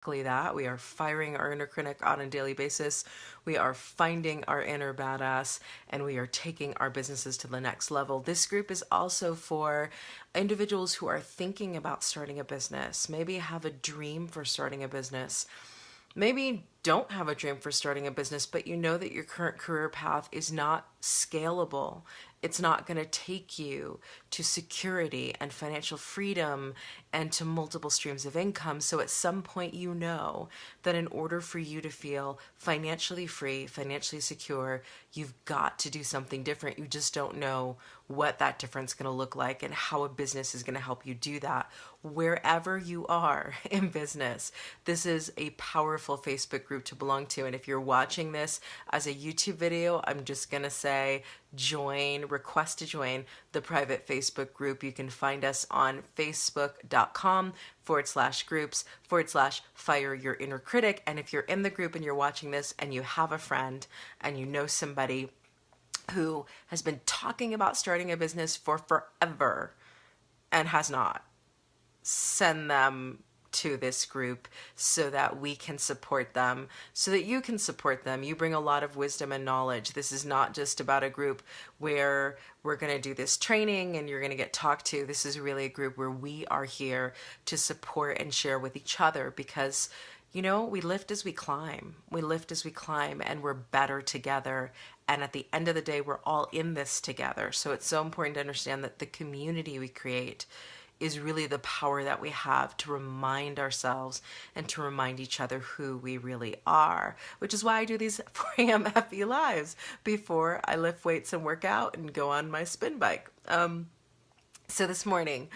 that. We are firing our inner critic on a daily basis. We are finding our inner badass, and we are taking our businesses to the next level. This group is also for individuals who are thinking about starting a business, maybe have a dream for starting a business. Maybe don't have a dream for starting a business, but you know that your current career path is not scalable. It's not going to take you to security and financial freedom and to multiple streams of income. So at some point, you know that in order for you to feel financially free, financially secure, you've got to do something different. You just don't know what that difference is going to look like and how a business is going to help you do that. Wherever you are in business, this is a powerful Facebook group to belong to. And if you're watching this as a YouTube video, I'm just going to say request to join the private Facebook group. You can find us on facebook.com/groups/fire your inner critic. And if you're in the group and you're watching this and you have a friend and you know somebody who has been talking about starting a business for forever and has not, send them to this group so that we can support them, so that you can support them. You bring a lot of wisdom and knowledge. This is not just about a group where we're going to do this training and you're going to get talked to. This is really a group where we are here to support and share with each other because, you know, we lift as we climb. We lift as we climb and we're better together. And at the end of the day, we're all in this together. So it's so important to understand that the community we create is really the power that we have to remind ourselves and to remind each other who we really are, which is why I do these 4 a.m. FB lives before I lift weights and work out and go on my spin bike. So this morning,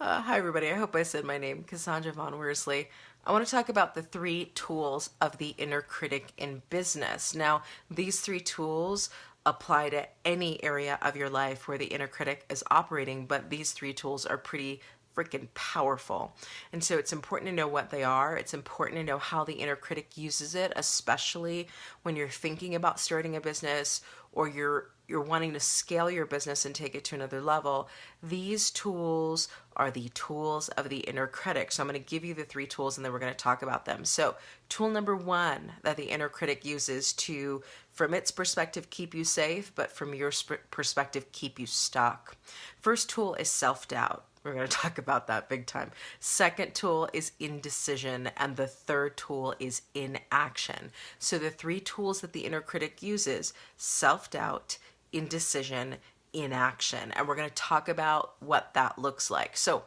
hi everybody, I hope I said my name, Cassandra Von Worsley. I want to talk about the 3 tools of the inner critic in business. Now, these 3 tools apply to any area of your life where the inner critic is operating, but these 3 tools are pretty freaking powerful. And so it's important to know what they are. It's important to know how the inner critic uses it, especially when you're thinking about starting a business or you're wanting to scale your business and take it to another level. These tools are the tools of the inner critic. So I'm going to give you the 3 tools and then we're going to talk about them. So tool number 1 that the inner critic uses to, from its perspective, keep you safe, but from your perspective, keep you stuck. First tool is self-doubt. We're going to talk about that big time. Second tool is indecision. And the third tool is inaction. So the 3 tools that the inner critic uses: self-doubt, indecision, inaction. And we're going to talk about what that looks like. So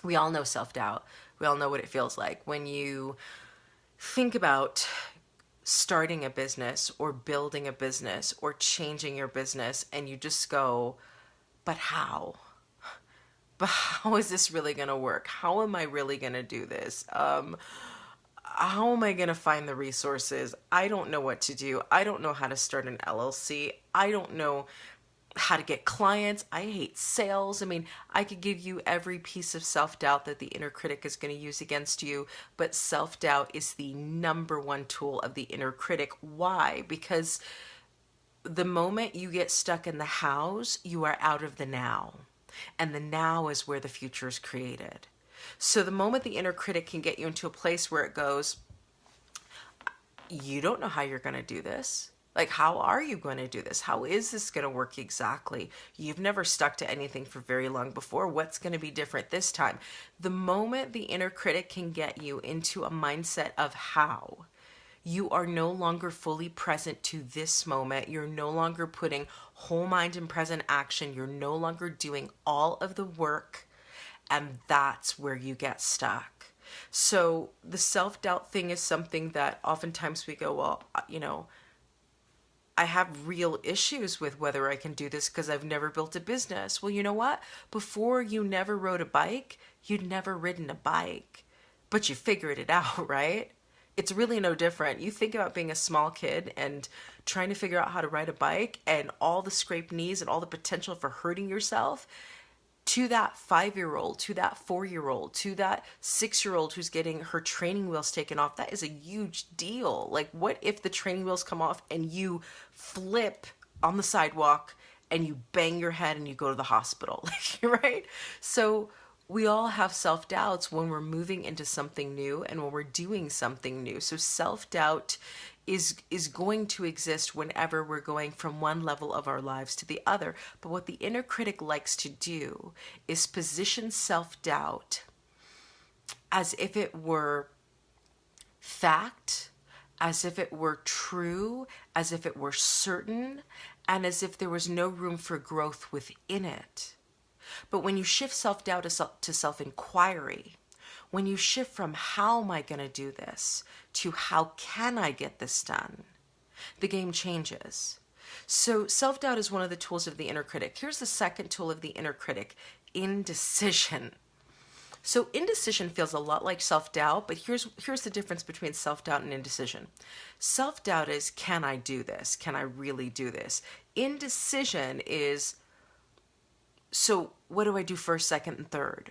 we all know self-doubt. We all know what it feels like when you think about starting a business or building a business or changing your business and you just go, but how? But how is this really going to work? How am I really going to do this? How am I going to find the resources? I don't know what to do. I don't know how to start an LLC. I don't know how to get clients. I hate sales. I mean, I could give you every piece of self-doubt that the inner critic is going to use against you, but self-doubt is the number 1 tool of the inner critic. Why? Because the moment you get stuck in the hows, you are out of the now. And the now is where the future is created. So the moment the inner critic can get you into a place where it goes, you don't know how you're going to do this. Like, how are you going to do this? How is this going to work exactly? You've never stuck to anything for very long before. What's going to be different this time? The moment the inner critic can get you into a mindset of how, you are no longer fully present to this moment. You're no longer putting whole mind and present action. You're no longer doing all of the work. And that's where you get stuck. So the self-doubt thing is something that oftentimes we go, well, you know, I have real issues with whether I can do this because I've never built a business. Well, you know what? Before you never rode a bike, you'd never ridden a bike, but you figured it out, right? It's really no different. You think about being a small kid and trying to figure out how to ride a bike and all the scraped knees and all the potential for hurting yourself, to that 5-year-old, to that 4-year-old, to that 6-year-old who's getting her training wheels taken off. That is a huge deal. Like, what if the training wheels come off and you flip on the sidewalk and you bang your head and you go to the hospital, right? So we all have self-doubts when we're moving into something new and when we're doing something new. So self-doubt is going to exist whenever we're going from one level of our lives to the other. But what the inner critic likes to do is position self-doubt as if it were fact, as if it were true, as if it were certain, and as if there was no room for growth within it. But when you shift self-doubt to self-inquiry, when you shift from how am I going to do this to how can I get this done, the game changes. So self-doubt is one of the tools of the inner critic. Here's the second tool of the inner critic, indecision. So indecision feels a lot like self-doubt, but here's the difference between self-doubt and indecision. Self-doubt is, can I do this? Can I really do this? Indecision is, so what do I do first, second, and third?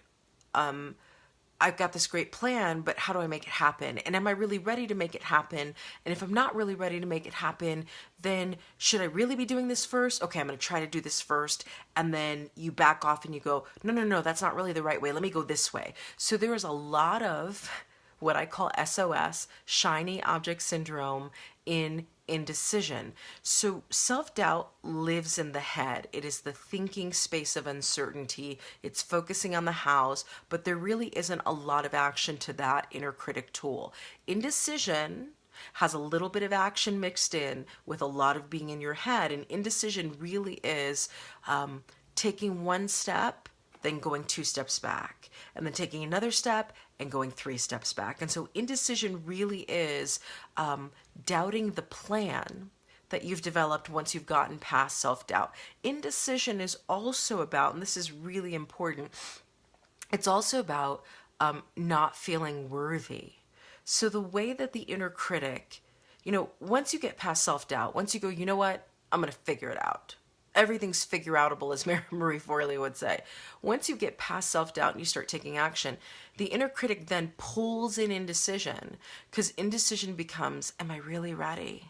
I've got this great plan, but how do I make it happen? And am I really ready to make it happen? And if I'm not really ready to make it happen, then should I really be doing this first? Okay, I'm going to try to do this first. And then you back off and you go, no, that's not really the right way. Let me go this way. So there is a lot of what I call SOS, shiny object syndrome, in indecision. So self-doubt lives in the head. It is the thinking space of uncertainty. It's focusing on the hows, but there really isn't a lot of action to that inner critic tool. Indecision has a little bit of action mixed in with a lot of being in your head, and indecision really is taking one step, then going 2 steps back, and then taking another step and going 3 steps back. And so indecision really is doubting the plan that you've developed once you've gotten past self-doubt. Indecision is also about, and this is really important, it's also about not feeling worthy. So the way that the inner critic, once you get past self-doubt, once you go, you know what, I'm going to figure it out. Everything's figure outable, as Marie Forleo would say. Once you get past self-doubt and you start taking action, the inner critic then pulls in indecision, because indecision becomes, am I really ready?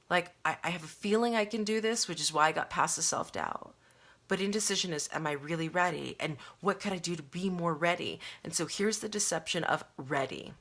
Like, I have a feeling I can do this, which is why I got past the self-doubt. But indecision is, am I really ready? And what can I do to be more ready? And so here's the deception of ready.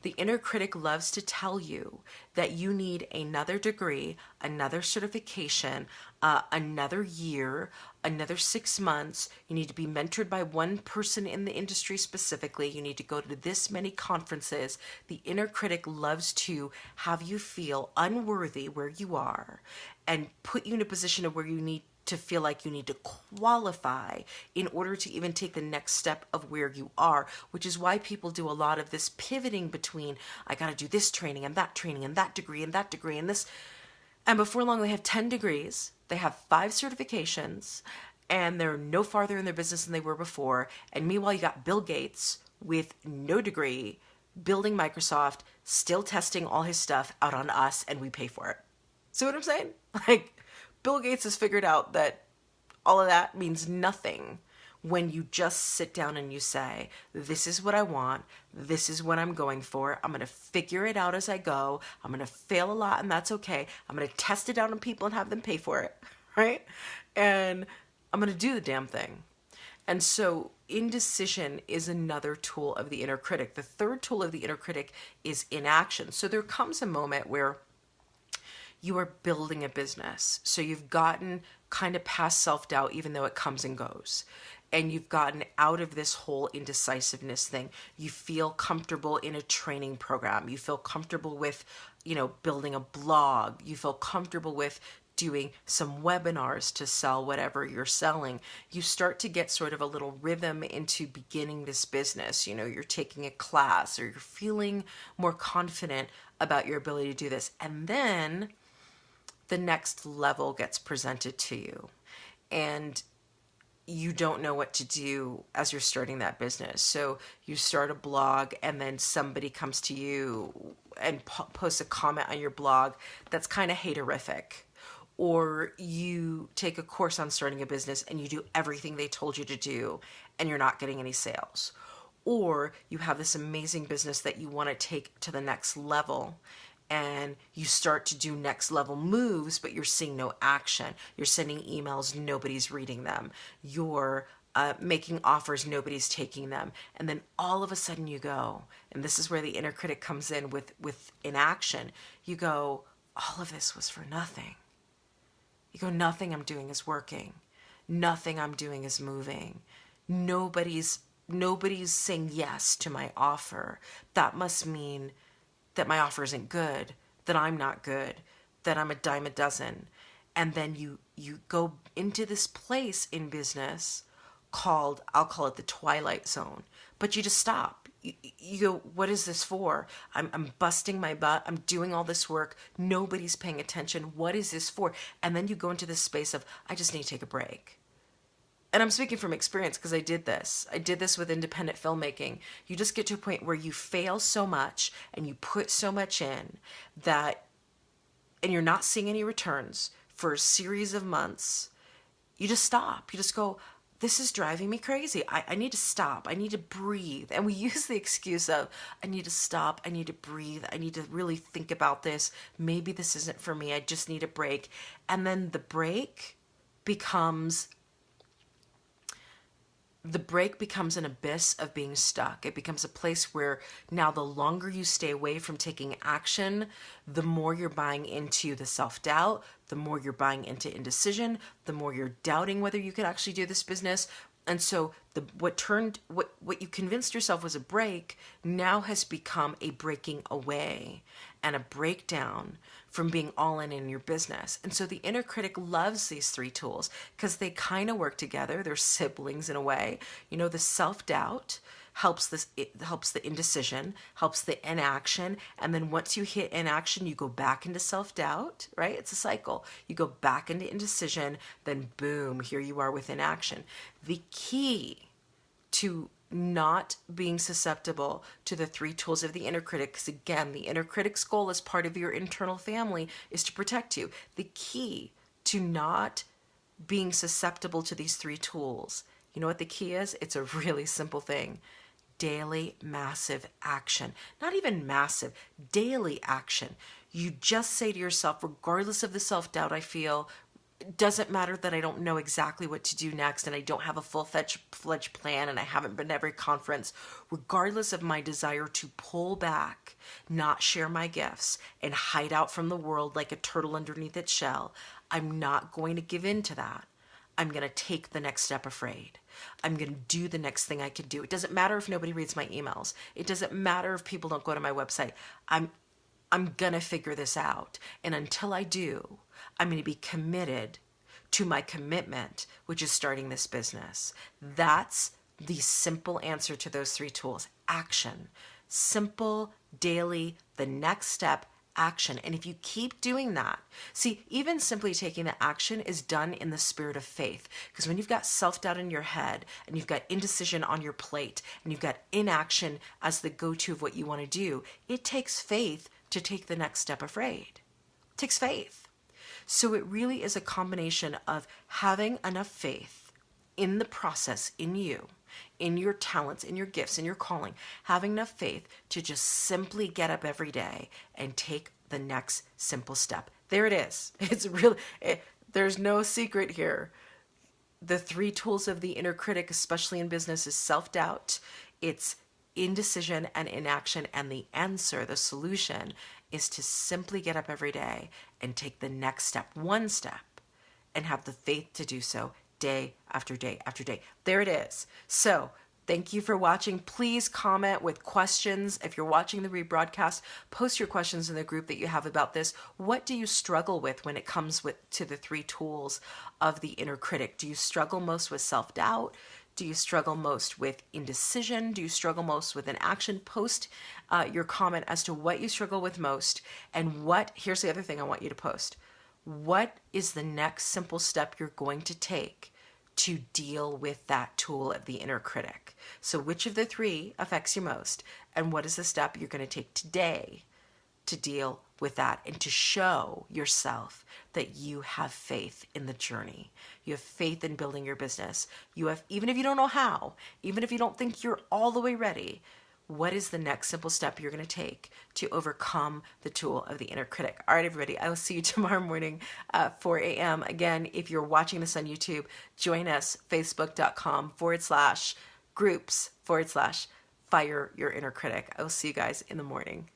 The inner critic loves to tell you that you need another degree, another certification, another year, another 6 months. You need to be mentored by one person in the industry specifically. You need to go to this many conferences. The inner critic loves to have you feel unworthy where you are and put you in a position of where you need to feel like you need to qualify in order to even take the next step of where you are, which is why people do a lot of this pivoting between, I got to do this training and that degree and that degree and this. And before long, they have 10 degrees, they have 5 certifications, and they're no farther in their business than they were before. And meanwhile, you got Bill Gates with no degree, building Microsoft, still testing all his stuff out on us, and we pay for it. See what I'm saying? Like, Bill Gates has figured out that all of that means nothing when you just sit down and you say, this is what I want, this is what I'm going for, I'm going to figure it out as I go, I'm going to fail a lot and that's okay, I'm going to test it out on people and have them pay for it, right? And I'm going to do the damn thing. And so indecision is another tool of the inner critic. The third tool of the inner critic is inaction. So there comes a moment where you are building a business. So you've gotten kind of past self-doubt, even though it comes and goes. And you've gotten out of this whole indecisiveness thing. You feel comfortable in a training program. You feel comfortable with, building a blog. You feel comfortable with doing some webinars to sell whatever you're selling. You start to get sort of a little rhythm into beginning this business. You're taking a class or you're feeling more confident about your ability to do this. And then the next level gets presented to you and you don't know what to do as you're starting that business. So you start a blog and then somebody comes to you and posts a comment on your blog that's kind of haterific. Or you take a course on starting a business and you do everything they told you to do and you're not getting any sales. Or you have this amazing business that you want to take to the next level and you start to do next level moves, but you're seeing no action. You're sending emails, nobody's reading them. You're making offers, nobody's taking them. And then all of a sudden you go, and this is where the inner critic comes in with inaction. You go, all of this was for nothing. You go, nothing I'm doing is working. Nothing I'm doing is moving. Nobody's saying yes to my offer. That must mean that my offer isn't good, that I'm not good, that I'm a dime a dozen. And then you go into this place in business called, I'll call it the twilight zone, but you just stop. You go, what is this for? I'm busting my butt. I'm doing all this work. Nobody's paying attention. What is this for? And then you go into this space of, I just need to take a break. And I'm speaking from experience because I did this. I did this with independent filmmaking. You just get to a point where you fail so much and you put so much in that, and you're not seeing any returns for a series of months. You just stop. You just go, this is driving me crazy. I need to stop. I need to breathe. And we use the excuse of, I need to stop. I need to breathe. I need to really think about this. Maybe this isn't for me. I just need a break. And then the break becomes an abyss of being stuck. It becomes a place where now the longer you stay away from taking action, the more you're buying into the self-doubt, the more you're buying into indecision, the more you're doubting whether you could actually do this business. And so what you convinced yourself was a break now has become a breaking away and a breakdown from being all in your business. And so the inner critic loves these three tools because they kind of work together. They're siblings in a way. You know, the self-doubt helps the indecision, helps the inaction. And then once you hit inaction, you go back into self-doubt, right? It's a cycle. You go back into indecision, then boom, here you are with inaction. The key to not being susceptible to the three tools of the inner critic, because again, the inner critic's goal as part of your internal family is to protect you. The key to not being susceptible to these three tools, you know what the key is? It's a really simple thing. Daily massive action. Not even massive, daily action. You just say to yourself, regardless of the self-doubt I feel, it doesn't matter that I don't know exactly what to do next and I don't have a full-fledged plan and I haven't been to every conference, regardless of my desire to pull back, not share my gifts, and hide out from the world like a turtle underneath its shell, I'm not going to give in to that. I'm going to take the next step afraid. I'm going to do the next thing I can do. It doesn't matter if nobody reads my emails. It doesn't matter if people don't go to my website. I'm going to figure this out. And until I do, I'm going to be committed to my commitment, which is starting this business. That's the simple answer to those three tools. Action. Simple, daily, the next step, action. And if you keep doing that, see, even simply taking the action is done in the spirit of faith. Because when you've got self-doubt in your head and you've got indecision on your plate and you've got inaction as the go-to of what you want to do, it takes faith to take the next step afraid. It takes faith. So it really is a combination of having enough faith in the process, in you, in your talents, in your gifts, in your calling, having enough faith to just simply get up every day and take the next simple step. There it is. It's really, there's no secret here. The three tools of the inner critic, especially in business, is self-doubt, it's indecision and inaction, and the answer, the solution, is to simply get up every day and take the next step, one step, and have the faith to do so day after day after day. There it is. So thank you for watching. Please comment with questions. If you're watching the rebroadcast, post your questions in the group that you have about this. What do you struggle with when it comes to the three tools of the inner critic? Do you struggle most with self-doubt? Do you struggle most with indecision? Do you struggle most with inaction? Post your comment as to what you struggle with most, and here's the other thing I want you to post. What is the next simple step you're going to take to deal with that tool of the inner critic? So which of the three affects you most? And what is the step you're going to take today to deal with that and to show yourself that you have faith in the journey? You have faith in building your business. You have, even if you don't know how, even if you don't think you're all the way ready, what is the next simple step you're going to take to overcome the tool of the inner critic? All right, everybody, I will see you tomorrow morning at 4 a.m. Again, if you're watching this on YouTube, join us, facebook.com/groups/fire your inner critic. I will see you guys in the morning.